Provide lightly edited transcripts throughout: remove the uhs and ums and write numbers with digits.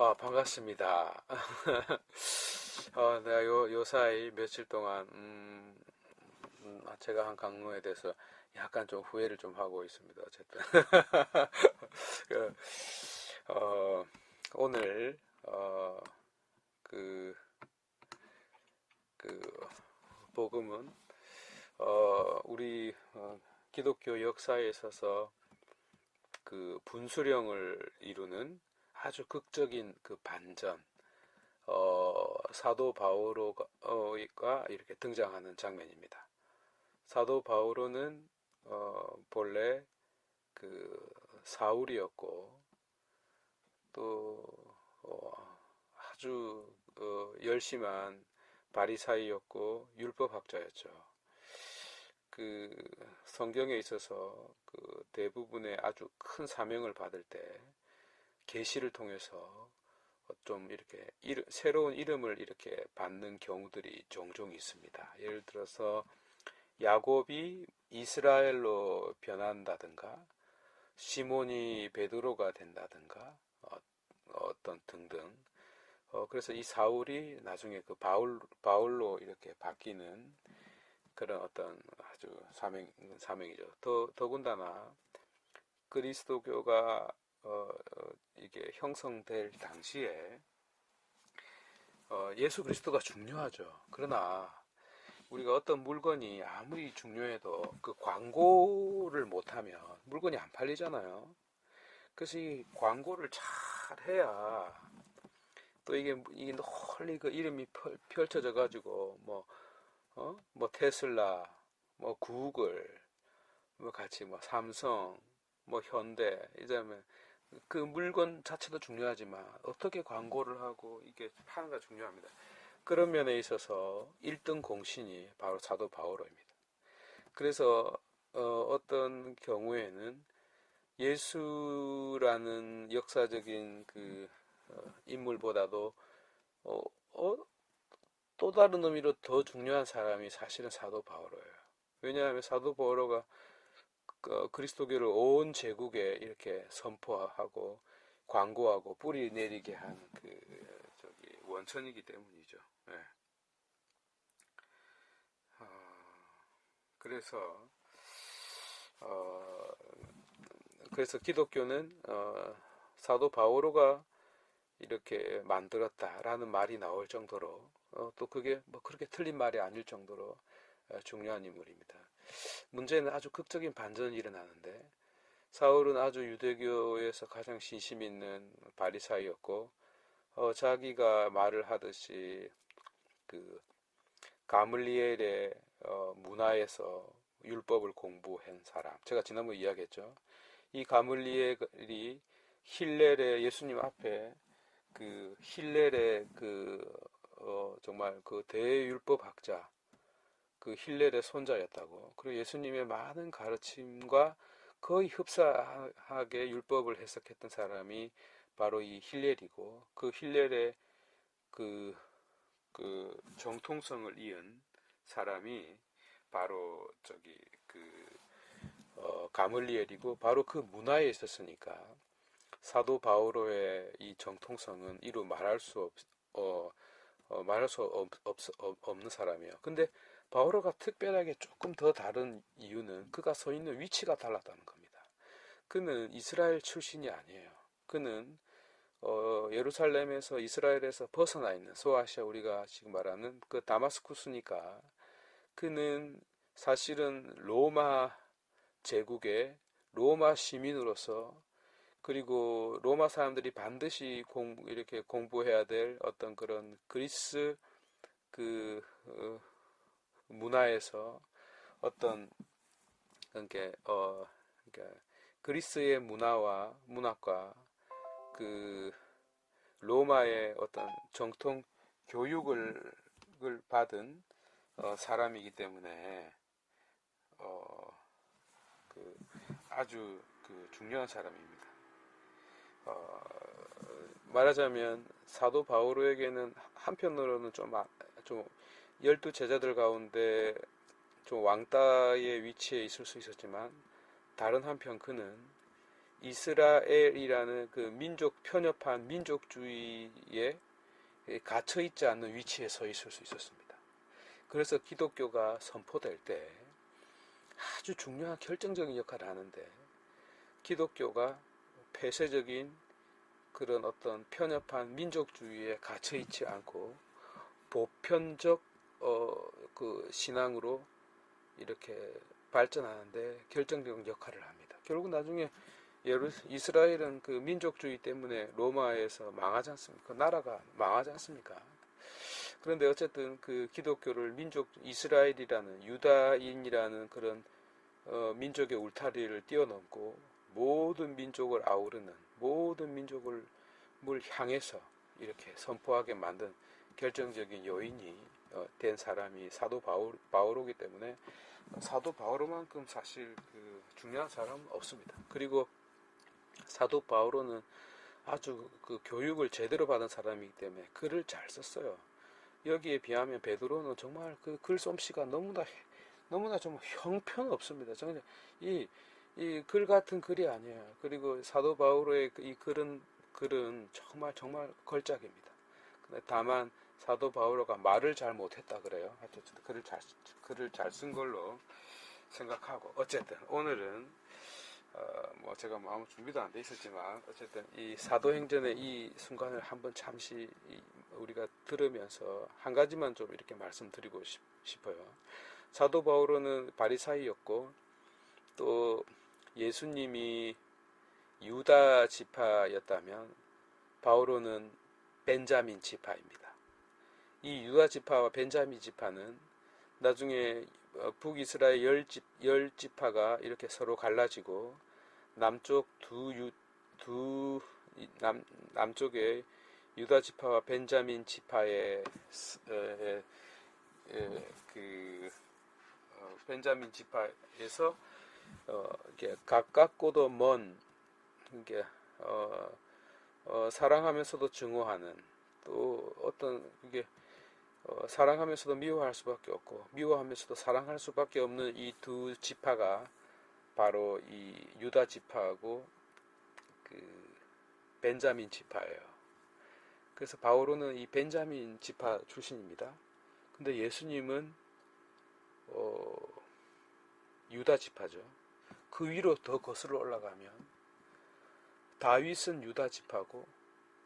반갑습니다. 내가 요 사이 며칠 동안, 제가 한 강의에 대해서 약간 좀 후회를 좀 하고 있습니다. 어쨌든. 그, 어, 오늘, 그, 그, 복음은, 우리, 기독교 역사에 있어서 그 분수령을 이루는 아주 극적인 그 반전, 사도 바오로가 이렇게 등장하는 장면입니다. 사도 바오로는 본래 그 사울이었고 또 아주 열심한 바리사이였고 율법학자였죠. 그 성경에 있어서 그 대부분의 아주 큰 사명을 받을 때 계시를 통해서 좀 이렇게 새로운 이름을 이렇게 받는 경우들이 종종 있습니다. 예를 들어서 야곱이 이스라엘로 변한다든가 시몬이 베드로가 된다든가 어떤 등등. 그래서 이 사울이 나중에 그 바울로 이렇게 바뀌는 그런 어떤 아주 사명이죠. 더군다나 그리스도교가 이게 형성될 당시에 예수 그리스도가 중요하죠. 그러나 우리가 어떤 물건이 아무리 중요해도 그 광고를 못하면 물건이 안 팔리잖아요. 그래서 이 광고를 잘 해야 또 이게 널리 그 이름이 펼쳐져 가지고 뭐 테슬라, 뭐 구글, 뭐 같이 뭐 삼성, 뭐 현대 이러면 그 물건 자체도 중요하지만 어떻게 광고를 하고 이게 파는가 중요합니다. 그런 면에 있어서 1등 공신이 바로 사도 바오로입니다. 그래서 어떤 경우에는 예수라는 역사적인 그 인물보다도 어, 어, 또 다른 의미로 더 중요한 사람이 사실은 사도 바오로예요. 왜냐하면 사도 바오로가 그리스도교를 온 제국에 이렇게 선포하고 광고하고 뿌리 내리게 한 그 저기 원천이기 때문이죠. 네. 어, 그래서 어, 그래서 기독교는 사도 바오로가 이렇게 만들었다라는 말이 나올 정도로 또 그게 뭐 그렇게 틀린 말이 아닐 정도로 중요한 인물입니다. 문제는 아주 극적인 반전이 일어나는데 사울은 아주 유대교에서 가장 신심 있는 바리사이였고 자기가 말을 하듯이 그 가물리엘의 문화에서 율법을 공부한 사람. 제가 지난번에 이야기했죠. 이 가물리엘이 힐렐의 예수님 앞에 그 힐렐의 정말 그 대율법학자 그 힐렐의 손자였다고. 그리고 예수님의 많은 가르침과 거의 흡사하게 율법을 해석했던 사람이 바로 이 힐렐이고 그 힐렐의 그, 그 정통성을 이은 사람이 바로 저기 가물리엘이고 바로 그 문화에 있었으니까 사도 바오로의 이 정통성은 이루 말할 수 없는 사람이에요. 근데 바오로가 특별하게 조금 더 다른 이유는 그가 서 있는 위치가 달랐다는 겁니다. 그는 이스라엘 출신이 아니에요. 그는 예루살렘에서 이스라엘에서 벗어나 있는 소아시아 우리가 지금 말하는 그 다마스쿠스니까 그는 사실은 로마 제국의 로마 시민으로서 그리고 로마 사람들이 반드시 이렇게 공부해야 될 어떤 그런 그리스 그 문화에서 어떤 그러니까 그리스의 문화와 문학과 그 로마의 어떤 정통 교육을 받은 사람이기 때문에 어, 그 아주 그 중요한 사람입니다. 말하자면 사도 바오로에게는 한편으로는 좀 열두 제자들 가운데 좀 왕따의 위치에 있을 수 있었지만 다른 한편 그는 이스라엘이라는 그 민족 편협한 민족주의에 갇혀 있지 않는 위치에 서 있을 수 있었습니다. 그래서 기독교가 선포될 때 아주 중요한 결정적인 역할을 하는데, 기독교가 폐쇄적인 그런 어떤 편협한 민족주의에 갇혀 있지 않고 보편적 그 신앙으로 이렇게 발전하는데 결정적인 역할을 합니다. 결국 나중에 이스라엘은 그 민족주의 때문에 로마에서 망하지 않습니까? 그 나라가 망하지 않습니까? 그런데 어쨌든 그 기독교를 이스라엘이라는 유다인이라는 그런 민족의 울타리를 뛰어넘고 모든 민족을 아우르는, 모든 민족을 향해서 이렇게 선포하게 만든 결정적인 요인이 된 사람이 사도 바오로이기 때문에 사도 바오로만큼 사실 그 중요한 사람은 없습니다. 그리고 사도 바오로는 아주 그 교육을 제대로 받은 사람이기 때문에 글을 잘 썼어요. 여기에 비하면 베드로는 정말 그 글솜씨가 너무나 좀 형편없습니다. 정말 이 글 같은 글이 아니에요. 그리고 사도 바오로의 이 글은 정말 걸작입니다. 근데 다만 사도 바오로가 말을 잘 못했다 그래요. 하여튼 글을 잘 쓴 걸로 생각하고, 어쨌든 오늘은 뭐 제가 마음 준비도 안 돼 있었지만 어쨌든 이 사도행전의 이 순간을 한번 잠시 우리가 들으면서 한 가지만 좀 이렇게 말씀드리고 싶어요. 사도 바오로는 바리사이였고, 또 예수님이 유다 지파였다면 바오로는 벤자민 지파입니다. 이 유다 지파와 벤자민 지파는 나중에 북이스라엘 열 지파가 이렇게 서로 갈라지고 남쪽 남쪽에 유다 지파와 벤자민 지파의 벤자민 지파에서 이게 가깝고도 먼, 이게 사랑하면서도 증오하는, 또 어떤 이게 사랑하면서도 미워할 수밖에 없고 미워하면서도 사랑할 수밖에 없는 이 두 지파가 바로 이 유다 지파하고 그 벤자민 지파예요. 그래서 바오로는 이 벤자민 지파 출신입니다. 근데 예수님은 유다 지파죠. 그 위로 더 거슬러 올라가면 다윗은 유다 지파고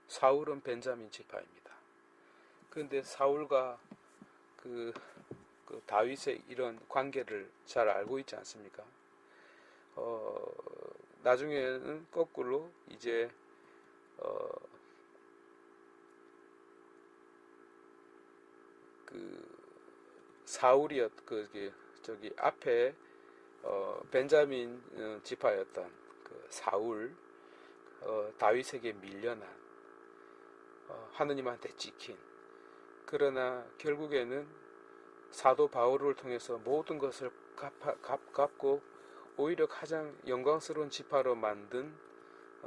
사울은 벤자민 지파입니다. 그런데 사울과 그 다윗의 이런 관계를 잘 알고 있지 않습니까? 나중에는 거꾸로 이제 저기 앞에 벤자민 지파였던 그 사울, 다윗에게 밀려난, 하느님한테 찍힌, 그러나 결국에는 사도 바울을 통해서 모든 것을 갚고 오히려 가장 영광스러운 지파로 만든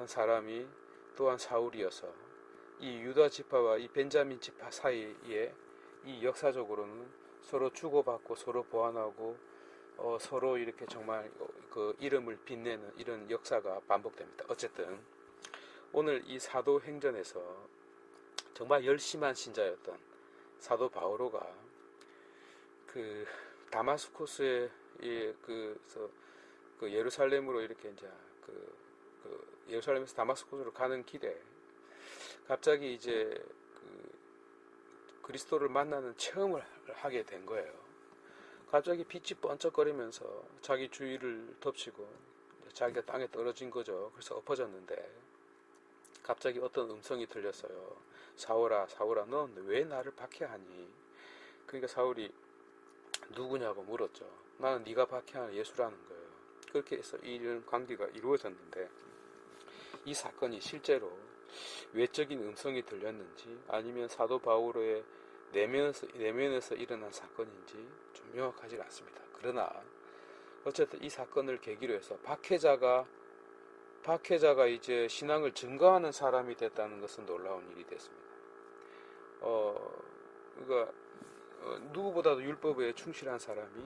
사람이 또한 사울이어서 이 유다 지파와 이 벤자민 지파 사이에 이 역사적으로는 서로 주고받고 서로 보완하고 서로 이렇게 정말 그 이름을 빛내는 이런 역사가 반복됩니다. 어쨌든 오늘 이 사도행전에서 정말 열심한 신자였던 사도 바오로가 그 다마스쿠스에 그 예루살렘으로 이렇게 이제 예루살렘에서 다마스쿠스로 가는 길에 갑자기 이제 그리스도를 만나는 체험을 하게 된 거예요. 갑자기 빛이 번쩍거리면서 자기 주위를 덮치고 자기가 땅에 떨어진 거죠. 그래서 엎어졌는데 갑자기 어떤 음성이 들렸어요. 사울아, 사울아, 넌 왜 나를 박해하니? 그러니까 사울이 누구냐고 물었죠. 나는 네가 박해하는 예수라는 거예요. 그렇게 해서 이런 관계가 이루어졌는데, 이 사건이 실제로 외적인 음성이 들렸는지 아니면 사도 바오로의 내면에서 일어난 사건인지 좀 명확하지 않습니다. 그러나 어쨌든 이 사건을 계기로 해서 박해자가 이제 신앙을 증거하는 사람이 됐다는 것은 놀라운 일이 됐습니다. 그러니까 누구보다도 율법에 충실한 사람이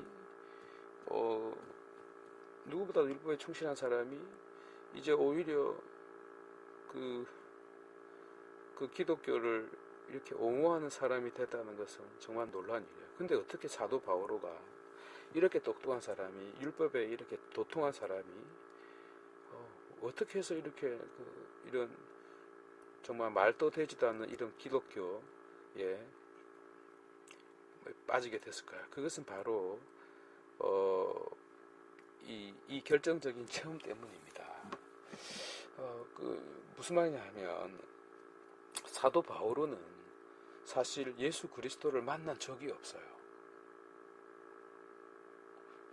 이제 오히려 그, 그 기독교를 이렇게 옹호하는 사람이 됐다는 것은 정말 놀라운 일이에요. 근데 어떻게 사도 바오로가 이렇게 똑똑한 사람이, 율법에 이렇게 도통한 사람이 어떻게 해서 이렇게 이런 정말 말도 되지도 않는 이런 기독교에 빠지게 됐을까요? 그것은 바로 이 결정적인 체험 때문입니다. 무슨 말이냐 하면 사도 바오로는 사실 예수 그리스도를 만난 적이 없어요.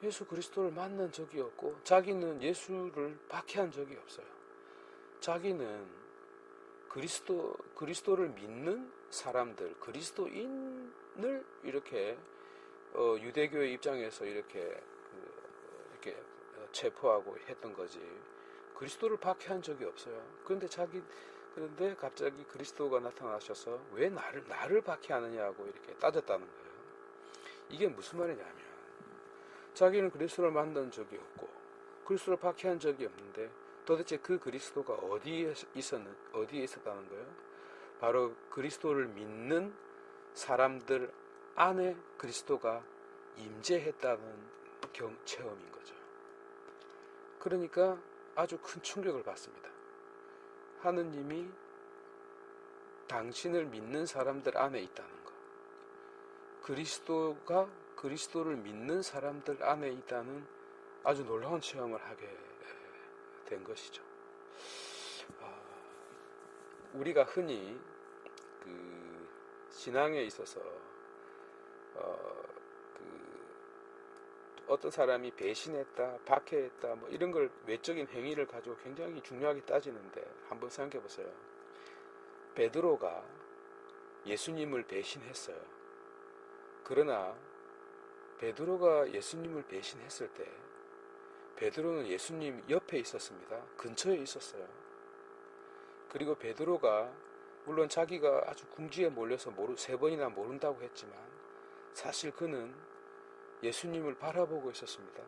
예수 그리스도를 만난 적이 없고 자기는 예수를 박해한 적이 없어요. 자기는 그리스도를 믿는 사람들, 그리스도인을 이렇게 유대교의 입장에서 이렇게 체포하고 했던 거지. 그리스도를 박해한 적이 없어요. 그런데 갑자기 그리스도가 나타나셔서 왜 나를 박해하느냐고 이렇게 따졌다는 거예요. 이게 무슨 말이냐면 자기는 그리스도를 만난 적이 없고 그리스도를 박해한 적이 없는데 도대체 그 그리스도가 어디에 있었다는 거예요? 바로 그리스도를 믿는 사람들 안에 그리스도가 임재했다는 체험인 거죠. 그러니까 아주 큰 충격을 받습니다. 하느님이 당신을 믿는 사람들 안에 있다는 것. 그리스도가 그리스도를 믿는 사람들 안에 있다는 아주 놀라운 체험을 하게 된 것이죠. 우리가 흔히 신앙에 있어서 어떤 사람이 배신했다, 박해했다, 뭐 이런 걸 외적인 행위를 가지고 굉장히 중요하게 따지는데 한번 생각해 보세요. 베드로가 예수님을 배신했어요. 그러나 베드로가 예수님을 배신했을 때 베드로는 예수님 옆에 있었습니다. 근처에 있었어요. 그리고 베드로가 물론 자기가 아주 궁지에 몰려서 3번이나 모른다고 했지만 사실 그는 예수님을 바라보고 있었습니다.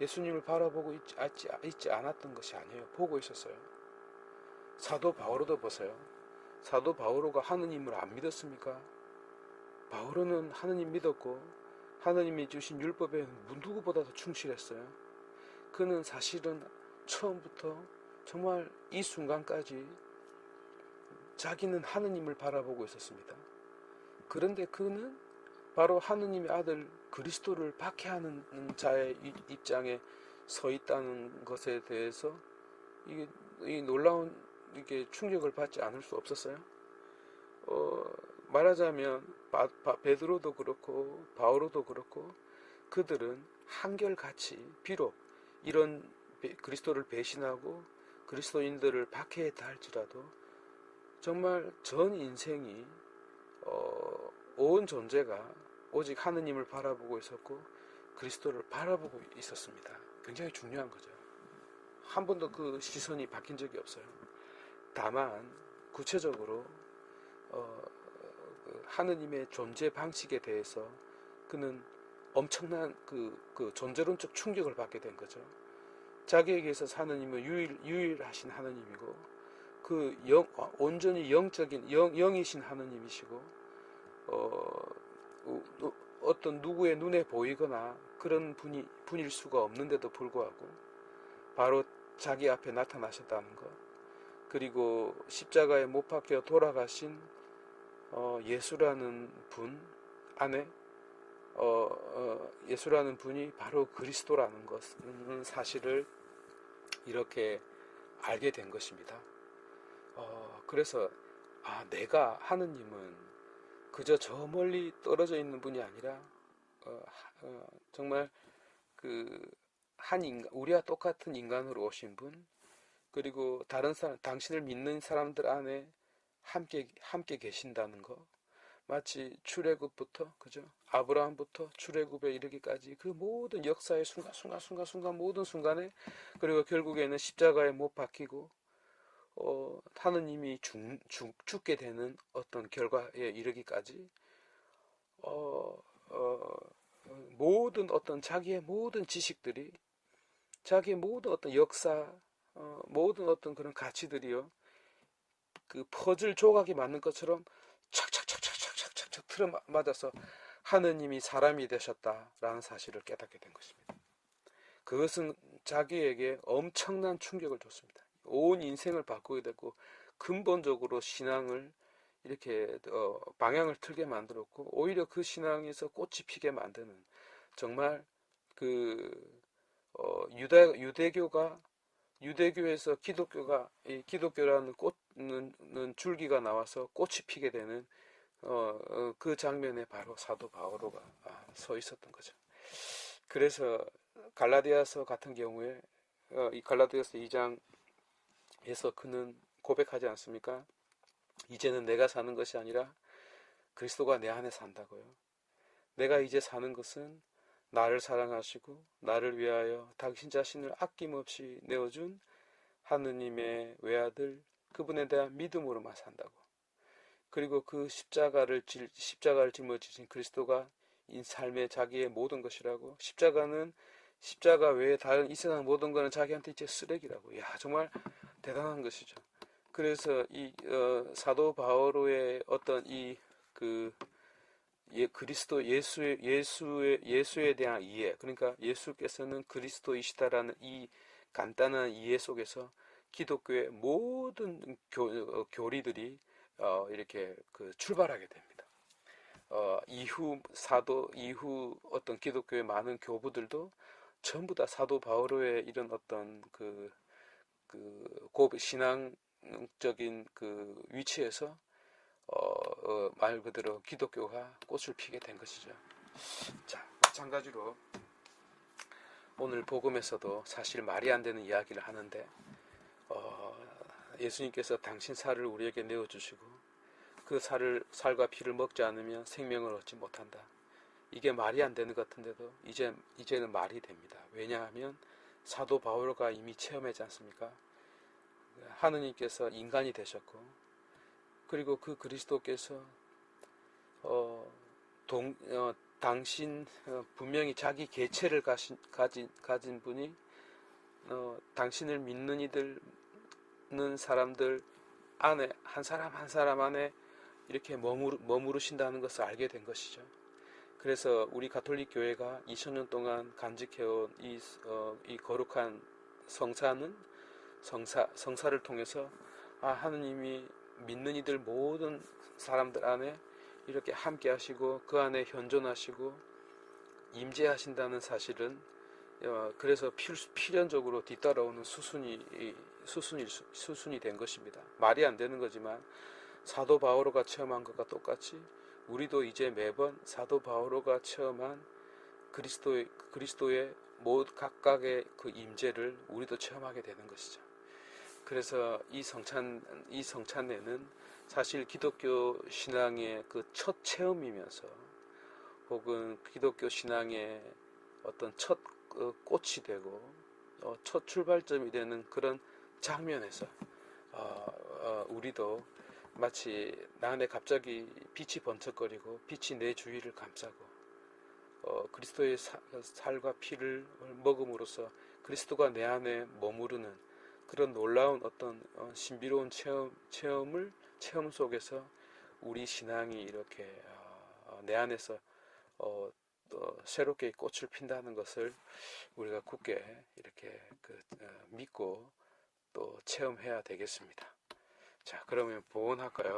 예수님을 바라보고 있지 않았던 것이 아니에요. 보고 있었어요. 사도 바오로도 보세요. 사도 바오로가 하느님을 안 믿었습니까? 바오로는 하느님 믿었고 하느님이 주신 율법에 누구보다도 충실했어요. 그는 사실은 처음부터 정말 이 순간까지 자기는 하느님을 바라보고 있었습니다. 그런데 그는 바로 하느님의 아들 그리스도를 박해하는 자의 입장에 서 있다는 것에 대해서 이 놀라운 충격을 받지 않을 수 없었어요. 말하자면 베드로도 그렇고 바오로도 그렇고 그들은 한결같이 비록 이런 그리스도를 배신하고 그리스도인들을 박해했다 할지라도 정말 전 인생이 온 존재가 오직 하느님을 바라보고 있었고 그리스도를 바라보고 있었습니다. 굉장히 중요한 거죠. 한 번도 그 시선이 바뀐 적이 없어요. 다만 구체적으로 하느님의 존재 방식에 대해서 그는 엄청난 그 존재론적 충격을 받게 된 거죠. 자기에게 있어서 하느님은 유일하신 하느님이고 온전히 영적인 영이신 하느님이시고 어떤 누구의 눈에 보이거나 그런 분일 수가 없는데도 불구하고 바로 자기 앞에 나타나셨다는 것, 그리고 십자가에 못 박혀 돌아가신 예수라는 분 안에 예수라는 분이 바로 그리스도라는 것은 사실을 이렇게 알게 된 것입니다. 그래서 내가 하느님은 그저 저 멀리 떨어져 있는 분이 아니라 정말 한 인간, 우리와 똑같은 인간으로 오신 분, 그리고 다른 사람, 당신을 믿는 사람들 안에 함께 계신다는 거. 마치 출애굽부터 그죠? 아브라함부터 출애굽에 이르기까지 그 모든 역사의 순간 모든 순간에, 그리고 결국에는 십자가에 못 박히고 하느님이 죽게 되는 어떤 결과에 이르기까지 모든 어떤 자기의 모든 지식들이 자기의 모든 어떤 역사, 모든 어떤 그런 가치들이요, 그 퍼즐 조각이 맞는 것처럼 착착착착착착착 틀어맞아서 하느님이 사람이 되셨다라는 사실을 깨닫게 된 것입니다. 그것은 자기에게 엄청난 충격을 줬습니다. 온 인생을 바꾸게 되고 근본적으로 신앙을 이렇게 방향을 틀게 만들었고, 오히려 그 신앙에서 꽃이 피게 만드는, 정말 그 유대교에서 기독교가, 이 기독교라는 꽃는 줄기가 나와서 꽃이 피게 되는 그 장면에 바로 사도 바오로가 서 있었던 거죠. 그래서 갈라디아서 같은 경우에 이 갈라디아서 2장에서 그는 고백하지 않습니까? 이제는 내가 사는 것이 아니라 그리스도가 내 안에 산다고요. 내가 이제 사는 것은 나를 사랑하시고 나를 위하여 당신 자신을 아낌없이 내어준 하느님의 외아들, 그분에 대한 믿음으로만 산다고. 그리고 그 십자가를 짊어지신 그리스도가 이 삶의 자기의 모든 것이라고. 십자가 외에 다른 이 세상 모든 것은 자기한테 이제 쓰레기라고. 야, 정말 대단한 것이죠. 그래서 이 사도 바오로의 어떤 그리스도 예수에 대한 이해, 그러니까 예수께서는 그리스도이시다라는 이 간단한 이해 속에서 기독교의 모든 교리들이 이렇게 출발하게 됩니다. 이후 어떤 기독교의 많은 교부들도 전부 다 사도 바오로의 이런 어떤 신앙적인 그 위치에서 말 그대로 기독교가 꽃을 피게 된 것이죠. 자, 마찬가지로 오늘 복음에서도 사실 말이 안 되는 이야기를 하는데, 예수님께서 당신 살을 우리에게 내어주시고 그 살과 피를 먹지 않으면 생명을 얻지 못한다. 이게 말이 안 되는 것 같은데도 이제는 말이 됩니다. 왜냐하면 사도 바오로가 이미 체험하지 않습니까? 하느님께서 인간이 되셨고, 그리고 그 그리스도께서 당신 분명히 자기 개체를 가진 분이 당신을 믿는 사람들 안에, 한 사람 한 사람 안에 이렇게 머무르신다는 것을 알게 된 것이죠. 그래서 우리 가톨릭 교회가 2000년 동안 간직해온 이 거룩한 성사를 통해서 하느님이 믿는 이들 모든 사람들 안에 이렇게 함께 하시고 그 안에 현존하시고 임재하신다는 사실은, 그래서 필연적으로 뒤따라오는 수순이 된 것입니다. 말이 안 되는 거지만 사도 바오로가 체험한 것과 똑같이 우리도 이제 매번 사도 바오로가 체험한 그리스도의 각각의 그 임재를 우리도 체험하게 되는 것이죠. 그래서 이 성찬례는 사실 기독교 신앙의 그 첫 체험이면서, 혹은 기독교 신앙의 어떤 첫 꽃이 되고 첫 출발점이 되는 그런 장면에서 우리도 마치 나 안에 갑자기 빛이 번쩍거리고 빛이 내 주위를 감싸고 그리스도의 살과 피를 먹음으로써 그리스도가 내 안에 머무르는 그런 놀라운 어떤 신비로운 체험 속에서 우리 신앙이 이렇게 내 안에서 새롭게 꽃을 핀다는 것을 우리가 굳게 이렇게 믿고 또 체험해야 되겠습니다. 자, 그러면 보온할까요?